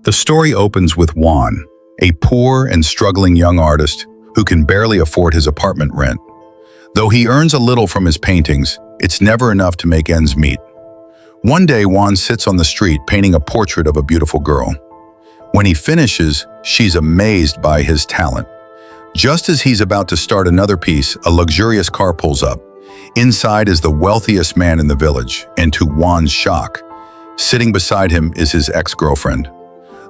The story opens with Huan, a poor and struggling young artist who can barely afford his apartment rent. Though he earns a little from his paintings, it's never enough to make ends meet. One day, Huan sits on the street painting a portrait of a beautiful girl. When he finishes, she's amazed by his talent. Just as he's about to start another piece, a luxurious car pulls up. Inside is the wealthiest man in the village, and to Huan's shock, sitting beside him is his ex-girlfriend.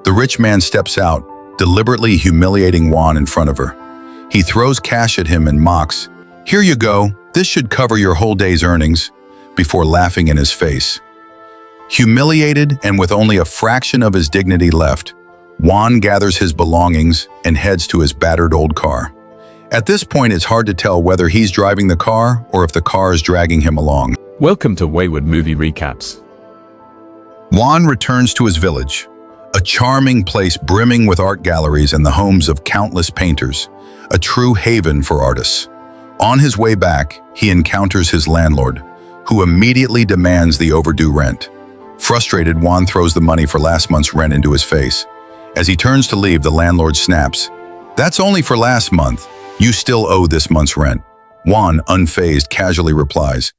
The rich man steps out, deliberately humiliating Huan in front of her. He throws cash at him and mocks, "Here you go, this should cover your whole day's earnings," before laughing in his face. Humiliated and with only a fraction of his dignity left, Huan gathers his belongings and heads to his battered old car. At this point, it's hard to tell whether he's driving the car or if the car is dragging him along. Welcome to Wayward Movie Recaps. Huan returns to his village, a charming place brimming with art galleries and the homes of countless painters, a true haven for artists. On his way back, he encounters his landlord, who immediately demands the overdue rent. Frustrated, Huan throws the money for last month's rent into his face. As he turns to leave, the landlord snaps, "That's only for last month. You still owe this month's rent." Huan, unfazed, casually replies,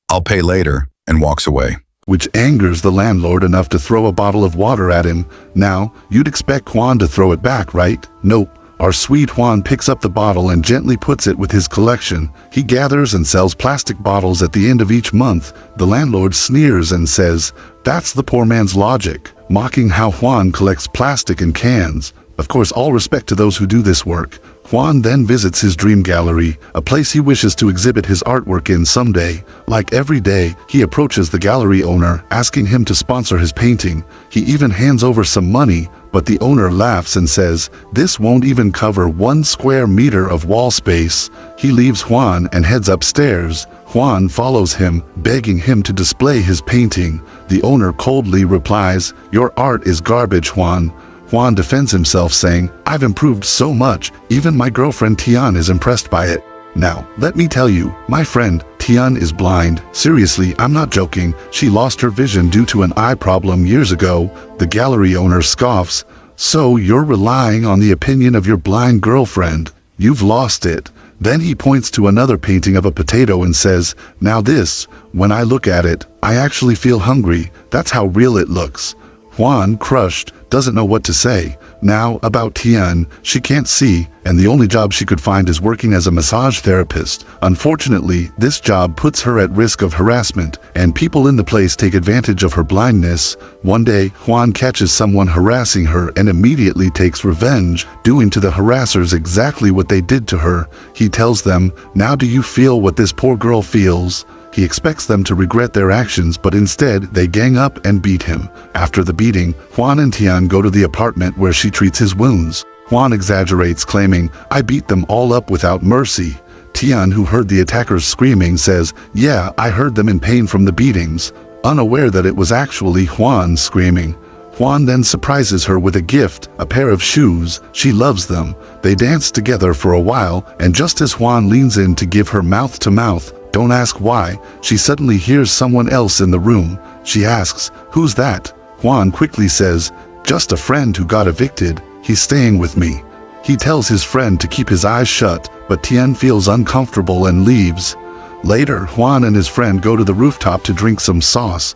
"I'll pay later," and walks away. Which angers the landlord enough to throw a bottle of water at him. Now, you'd expect Huan to throw it back, right? Nope. Our sweet Huan picks up the bottle and gently puts it with his collection. He gathers and sells plastic bottles at the end of each month. The landlord sneers and says, "That's the poor man's logic," mocking how Huan collects plastic and cans. Of course, all respect to those who do this work. Huan then visits his dream gallery, a place he wishes to exhibit his artwork in someday. Like every day, he approaches the gallery owner, asking him to sponsor his painting. He even hands over some money, but the owner laughs and says, "This won't even cover 1 square meter of wall space." He leaves Huan and heads upstairs. Huan follows him, begging him to display his painting. The owner coldly replies, "Your art is garbage, Huan." Huan defends himself, saying, "I've improved so much, even my girlfriend Tian is impressed by it." Now, let me tell you, my friend, Tian is blind. Seriously, I'm not joking. She lost her vision due to an eye problem years ago. The gallery owner scoffs, "So you're relying on the opinion of your blind girlfriend? You've lost it." Then he points to another painting of a potato and says, "Now this, when I look at it, I actually feel hungry. That's how real it looks." Huan, crushed, doesn't know what to say. Now, about Tian, she can't see, and the only job she could find is working as a massage therapist. Unfortunately, this job puts her at risk of harassment, and people in the place take advantage of her blindness. One day, Huan catches someone harassing her and immediately takes revenge, doing to the harassers exactly what they did to her. He tells them, "Now do you feel what this poor girl feels?" He expects them to regret their actions, but instead, they gang up and beat him. After the beating, Huan and Tian go to the apartment where she treats his wounds. Huan exaggerates, claiming, "I beat them all up without mercy." Tian, who heard the attackers screaming, says, "Yeah, I heard them in pain from the beatings," unaware that it was actually Huan screaming. Huan then surprises her with a gift, a pair of shoes. She loves them. They dance together for a while, and just as Huan leans in to give her mouth-to-mouth, don't ask why, she suddenly hears someone else in the room. She asks, "Who's that?" Huan quickly says, "Just a friend who got evicted. He's staying with me." He tells his friend to keep his eyes shut, but Tian feels uncomfortable and leaves. Later, Huan and his friend go to the rooftop to drink some sauce.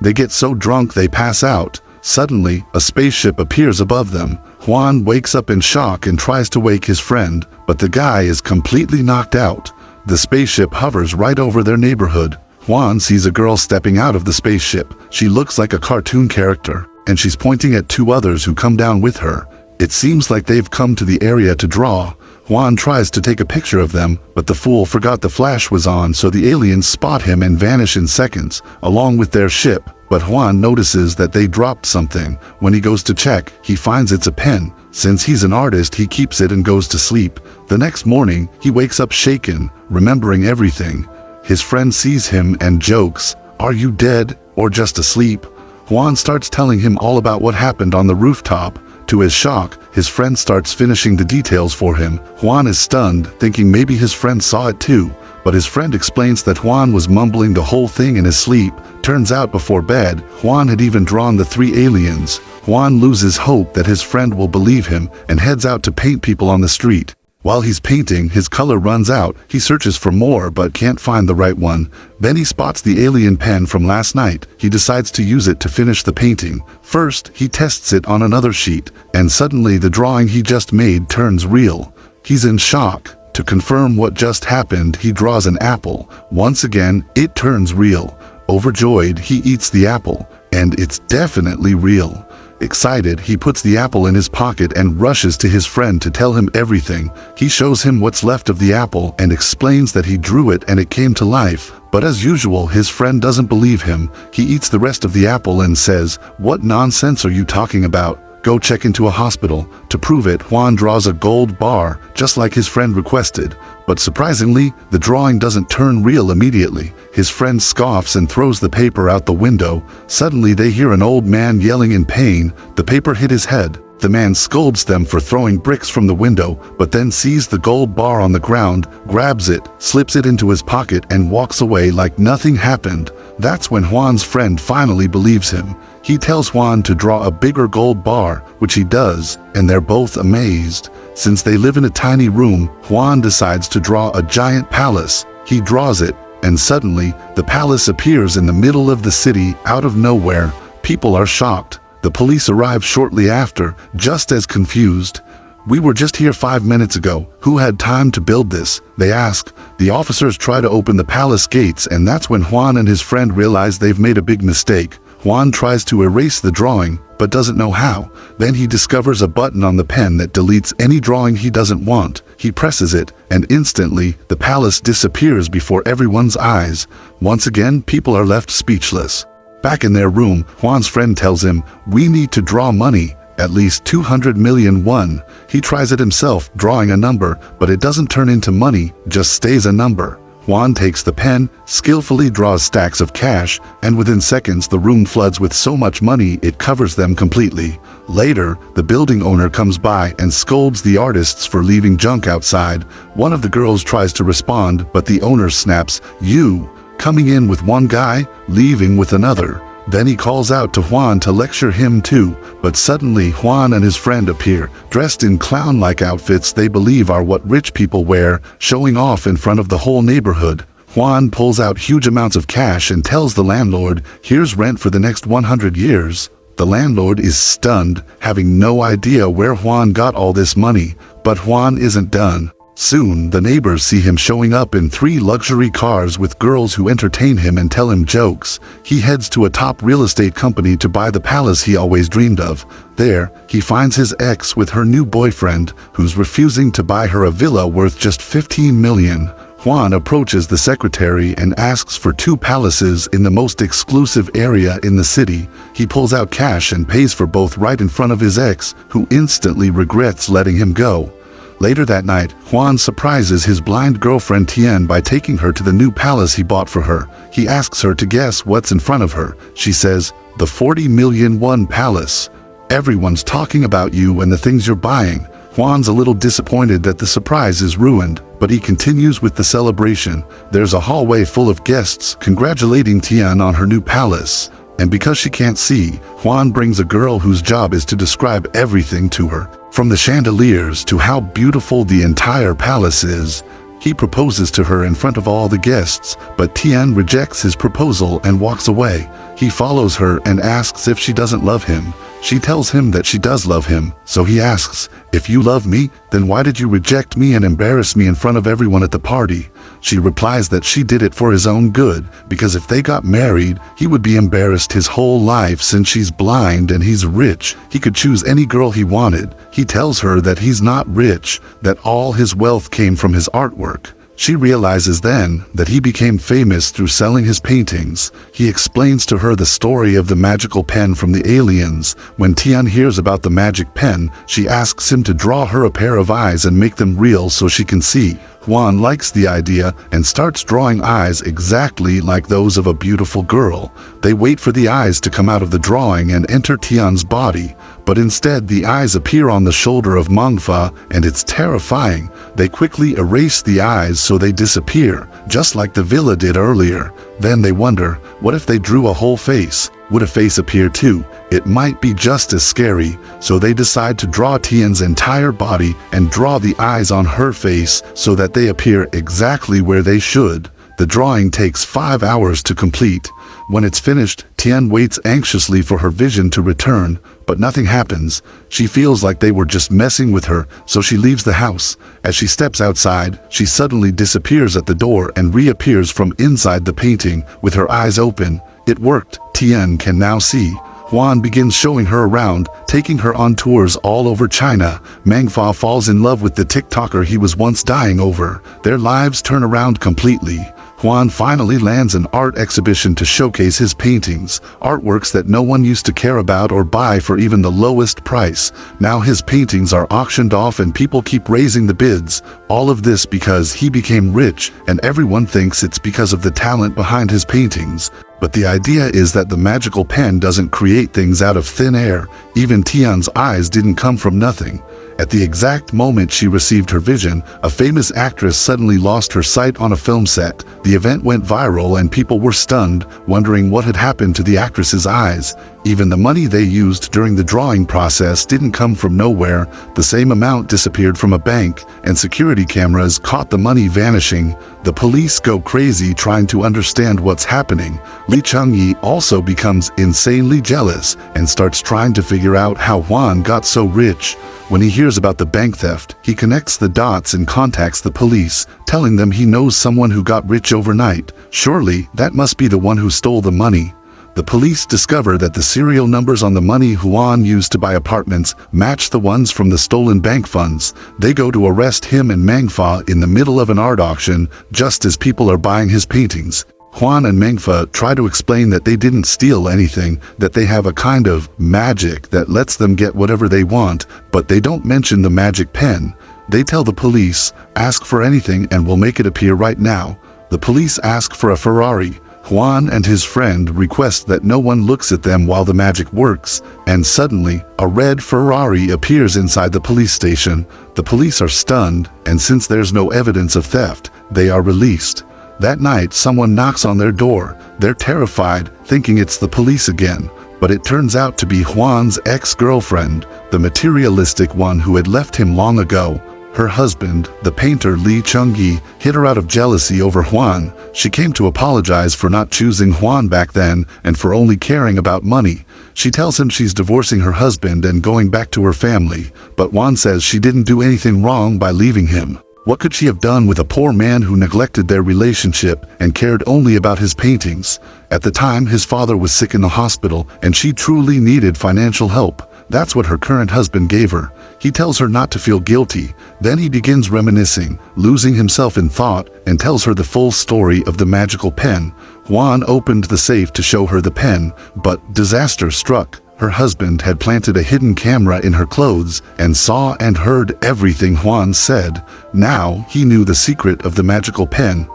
They get so drunk they pass out. Suddenly, a spaceship appears above them. Huan wakes up in shock and tries to wake his friend, but the guy is completely knocked out. The spaceship hovers right over their neighborhood. Huan sees a girl stepping out of the spaceship. She looks like a cartoon character, and she's pointing at 2 others who come down with her. It seems like they've come to the area to draw. Huan tries to take a picture of them, but the fool forgot the flash was on, so the aliens spot him and vanish in seconds, along with their ship. But Huan notices that they dropped something. When he goes to check, he finds it's a pen. Since he's an artist, he keeps it and goes to sleep. The next morning, he wakes up shaken, remembering everything. His friend sees him and jokes, "Are you dead or just asleep?" Huan starts telling him all about what happened on the rooftop. To his shock, his friend starts finishing the details for him. Huan is stunned, thinking maybe his friend saw it too, but his friend explains that Huan was mumbling the whole thing in his sleep. Turns out before bed, Huan had even drawn the 3 aliens. Huan loses hope that his friend will believe him and heads out to paint people on the street. While he's painting, his color runs out. He searches for more but can't find the right one. Then he spots the alien pen from last night. He decides to use it to finish the painting. First, he tests it on another sheet, and suddenly the drawing he just made turns real. He's in shock. To confirm what just happened, he draws an apple. Once again, it turns real. Overjoyed, he eats the apple, and it's definitely real. Excited, he puts the apple in his pocket and rushes to his friend to tell him everything. He shows him what's left of the apple and explains that he drew it and it came to life. But as usual, his friend doesn't believe him. He eats the rest of the apple and says, "What nonsense are you talking about? Go check into a hospital." To prove it, Huan draws a gold bar, just like his friend requested. But surprisingly, the drawing doesn't turn real immediately. His friend scoffs and throws the paper out the window. Suddenly they hear an old man yelling in pain. The paper hit his head. The man scolds them for throwing bricks from the window, but then sees the gold bar on the ground, grabs it, slips it into his pocket and walks away like nothing happened. That's when Huan's friend finally believes him. He tells Huan to draw a bigger gold bar, which he does, and they're both amazed. Since they live in a tiny room, Huan decides to draw a giant palace. He draws it, and suddenly, the palace appears in the middle of the city out of nowhere. People are shocked. The police arrive shortly after, just as confused. "We were just here 5 minutes ago. Who had time to build this?" they ask. The officers try to open the palace gates, and that's when Huan and his friend realize they've made a big mistake. Huan tries to erase the drawing, but doesn't know how. Then he discovers a button on the pen that deletes any drawing he doesn't want. He presses it, and instantly, the palace disappears before everyone's eyes. Once again, people are left speechless. Back in their room, Huan's friend tells him, "We need to draw money, at least 200 million won." He tries it himself, drawing a number, but it doesn't turn into money, just stays a number. Huan takes the pen, skillfully draws stacks of cash, and within seconds the room floods with so much money it covers them completely. Later, the building owner comes by and scolds the artists for leaving junk outside. One of the girls tries to respond, but the owner snaps, "You, coming in with one guy, leaving with another." Then he calls out to Huan to lecture him too, but suddenly Huan and his friend appear, dressed in clown-like outfits they believe are what rich people wear, showing off in front of the whole neighborhood. Huan pulls out huge amounts of cash and tells the landlord, "Here's rent for the next 100 years. The landlord is stunned, having no idea where Huan got all this money, but Huan isn't done. Soon, the neighbors see him showing up in 3 luxury cars with girls who entertain him and tell him jokes. He heads to a top real estate company to buy the palace he always dreamed of. There, he finds his ex with her new boyfriend, who's refusing to buy her a villa worth just 15 million. Huan approaches the secretary and asks for 2 palaces in the most exclusive area in the city. He pulls out cash and pays for both right in front of his ex, who instantly regrets letting him go. Later that night, Huan surprises his blind girlfriend Tian by taking her to the new palace he bought for her. He asks her to guess what's in front of her. She says, "The 40 million won palace. Everyone's talking about you and the things you're buying." Huan's a little disappointed that the surprise is ruined, but he continues with the celebration. There's a hallway full of guests congratulating Tian on her new palace. And because she can't see, Huan brings a girl whose job is to describe everything to her, from the chandeliers to how beautiful the entire palace is. He proposes to her in front of all the guests, but Tian rejects his proposal and walks away. He follows her and asks if she doesn't love him. She tells him that she does love him, so he asks, "If you love me, then why did you reject me and embarrass me in front of everyone at the party?" She replies that she did it for his own good, because if they got married, he would be embarrassed his whole life since she's blind and he's rich. He could choose any girl he wanted. He tells her that he's not rich, that all his wealth came from his artwork. She realizes then that he became famous through selling his paintings. He explains to her the story of the magical pen from the aliens. When Tian hears about the magic pen, she asks him to draw her a pair of eyes and make them real so she can see. Huan likes the idea and starts drawing eyes exactly like those of a beautiful girl. They wait for the eyes to come out of the drawing and enter Tian's body, but instead the eyes appear on the shoulder of Mengfa, and it's terrifying. They quickly erase the eyes so they disappear, just like the villa did earlier. Then they wonder, what if they drew a whole face? Would a face appear too? It might be just as scary, so they decide to draw Tian's entire body and draw the eyes on her face so that they appear exactly where they should. The drawing takes 5 hours to complete. When it's finished, Tian waits anxiously for her vision to return, but nothing happens. She feels like they were just messing with her, so she leaves the house. As she steps outside, she suddenly disappears at the door and reappears from inside the painting with her eyes open. It worked. Tian can now see. Huan begins showing her around, taking her on tours all over China. Mengfa falls in love with the TikToker he was once dying over. Their lives turn around completely. Huan finally lands an art exhibition to showcase his paintings, artworks that no one used to care about or buy for even the lowest price. Now his paintings are auctioned off and people keep raising the bids. All of this because he became rich, and everyone thinks it's because of the talent behind his paintings. But the idea is that the magical pen doesn't create things out of thin air. Even Tian's eyes didn't come from nothing. At the exact moment she received her vision, a famous actress suddenly lost her sight on a film set. The event went viral and people were stunned, wondering what had happened to the actress's eyes. Even the money they used during the drawing process didn't come from nowhere. The same amount disappeared from a bank, and security cameras caught the money vanishing. The police go crazy trying to understand what's happening. Li Changyi also becomes insanely jealous and starts trying to figure out how Huan got so rich. When he hears about the bank theft, he connects the dots and contacts the police, telling them he knows someone who got rich overnight. Surely, that must be the one who stole the money. The police discover that the serial numbers on the money Huan used to buy apartments match the ones from the stolen bank funds. They go to arrest him and Mengfa in the middle of an art auction, just as people are buying his paintings. Huan and Mengfa try to explain that they didn't steal anything, that they have a kind of magic that lets them get whatever they want, but they don't mention the magic pen. They tell the police, ask for anything and we'll make it appear right now. The police ask for a Ferrari. Huan and his friend request that no one looks at them while the magic works, and suddenly, a red Ferrari appears inside the police station. The police are stunned, and since there's no evidence of theft, they are released. That night, someone knocks on their door. They're terrified, thinking it's the police again. But it turns out to be Huan's ex-girlfriend, the materialistic one who had left him long ago. Her husband, the painter Li Changyi, hit her out of jealousy over Huan. She came to apologize for not choosing Huan back then and for only caring about money. She tells him she's divorcing her husband and going back to her family, but Huan says she didn't do anything wrong by leaving him. What could she have done with a poor man who neglected their relationship and cared only about his paintings? At the time, his father was sick in the hospital and she truly needed financial help. That's what her current husband gave her. He tells her not to feel guilty. Then he begins reminiscing, losing himself in thought, and tells her the full story of the magical pen. Huan opened the safe to show her the pen, but disaster struck. Her husband had planted a hidden camera in her clothes and saw and heard everything Huan said. Now he knew the secret of the magical pen.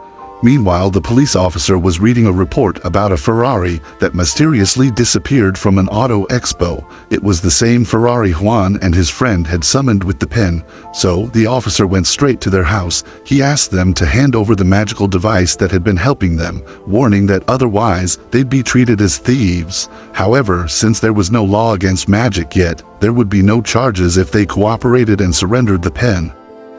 Meanwhile, the police officer was reading a report about a Ferrari that mysteriously disappeared from an auto expo. It was the same Ferrari Huan and his friend had summoned with the pen, so the officer went straight to their house. He asked them to hand over the magical device that had been helping them, warning that otherwise they'd be treated as thieves. However, since there was no law against magic yet, there would be no charges if they cooperated and surrendered the pen.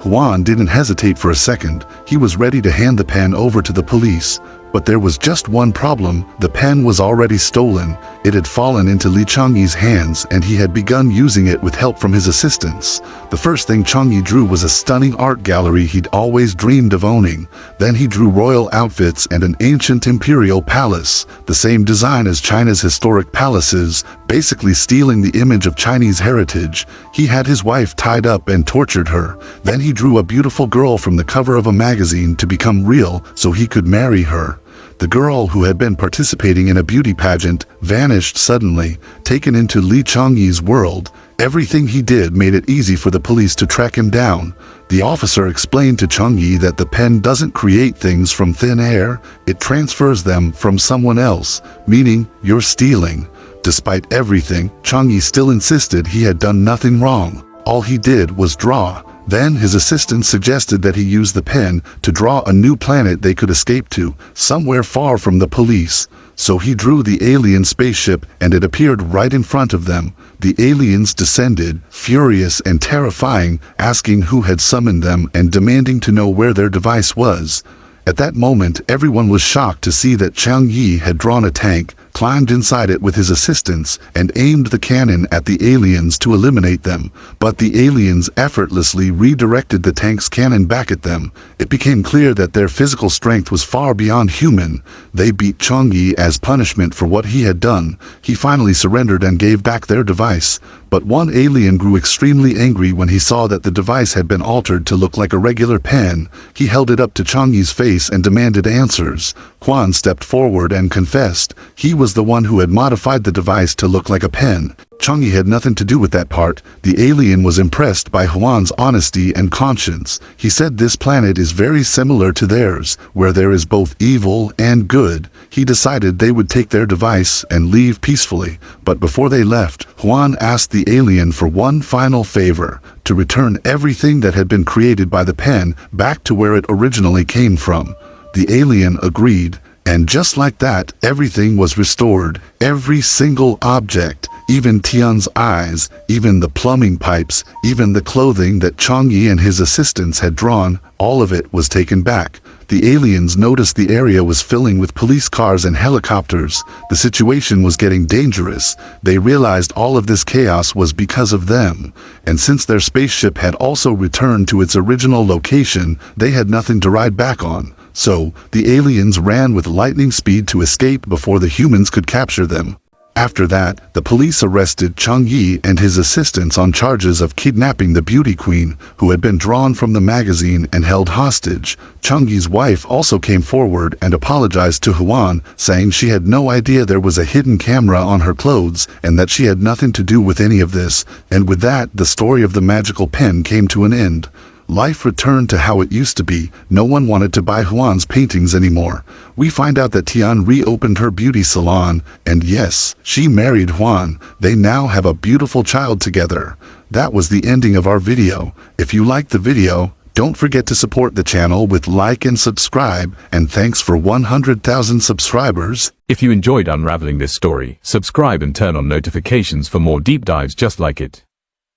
Huan didn't hesitate for a second. He was ready to hand the pen over to the police. But there was just one problem. The pen was already stolen. It had fallen into Li Changyi's hands and he had begun using it with help from his assistants. The first thing Changyi drew was a stunning art gallery he'd always dreamed of owning. Then he drew royal outfits and an ancient imperial palace, the same design as China's historic palaces, basically stealing the image of Chinese heritage. He had his wife tied up and tortured her. Then he drew a beautiful girl from the cover of a magazine to become real so he could marry her. The girl who had been participating in a beauty pageant vanished suddenly, taken into Li Changyi's world. Everything he did made it easy for the police to track him down. The officer explained to Changyi that the pen doesn't create things from thin air, it transfers them from someone else, meaning you're stealing. Despite everything, Changyi still insisted he had done nothing wrong. All he did was draw. Then his assistant suggested that he use the pen to draw a new planet they could escape to, somewhere far from the police. So he drew the alien spaceship and it appeared right in front of them. The aliens descended, furious and terrifying, asking who had summoned them and demanding to know where their device was. At that moment, everyone was shocked to see that Changyi had drawn a tank, climbed inside it with his assistants, and aimed the cannon at the aliens to eliminate them. But the aliens effortlessly redirected the tank's cannon back at them. It became clear that their physical strength was far beyond human. They beat Changyi as punishment for what he had done. He finally surrendered and gave back their device. But one alien grew extremely angry when he saw that the device had been altered to look like a regular pen. He held it up to Changyi's face and demanded answers. Huan stepped forward and confessed. He was the one who had modified the device to look like a pen. Changyi had nothing to do with that part. The alien was impressed by Huan's honesty and conscience. He said this planet is very similar to theirs, where there is both evil and good. He decided they would take their device and leave peacefully. But before they left, Huan asked the alien for one final favor, to return everything that had been created by the pen back to where it originally came from. The alien agreed, and just like that, everything was restored. Every single object, even Tian's eyes, even the plumbing pipes, even the clothing that Changyi and his assistants had drawn, all of it was taken back. The aliens noticed the area was filling with police cars and helicopters. The situation was getting dangerous. They realized all of this chaos was because of them. And since their spaceship had also returned to its original location, they had nothing to ride back on. So, the aliens ran with lightning speed to escape before the humans could capture them. After that, the police arrested Changyi and his assistants on charges of kidnapping the beauty queen, who had been drawn from the magazine and held hostage. Changyi's wife also came forward and apologized to Huan, saying she had no idea there was a hidden camera on her clothes and that she had nothing to do with any of this. And with that, the story of the magical pen came to an end. Life returned to how it used to be. No one wanted to buy Huan's paintings anymore. We find out that Tian reopened her beauty salon, and yes, she married Huan. They now have a beautiful child together. That was the ending of our video. If you liked the video, don't forget to support the channel with like and subscribe, and thanks for 100,000 subscribers. If you enjoyed unraveling this story, subscribe and turn on notifications for more deep dives just like it.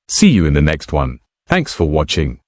See you in the next one. Thanks for watching.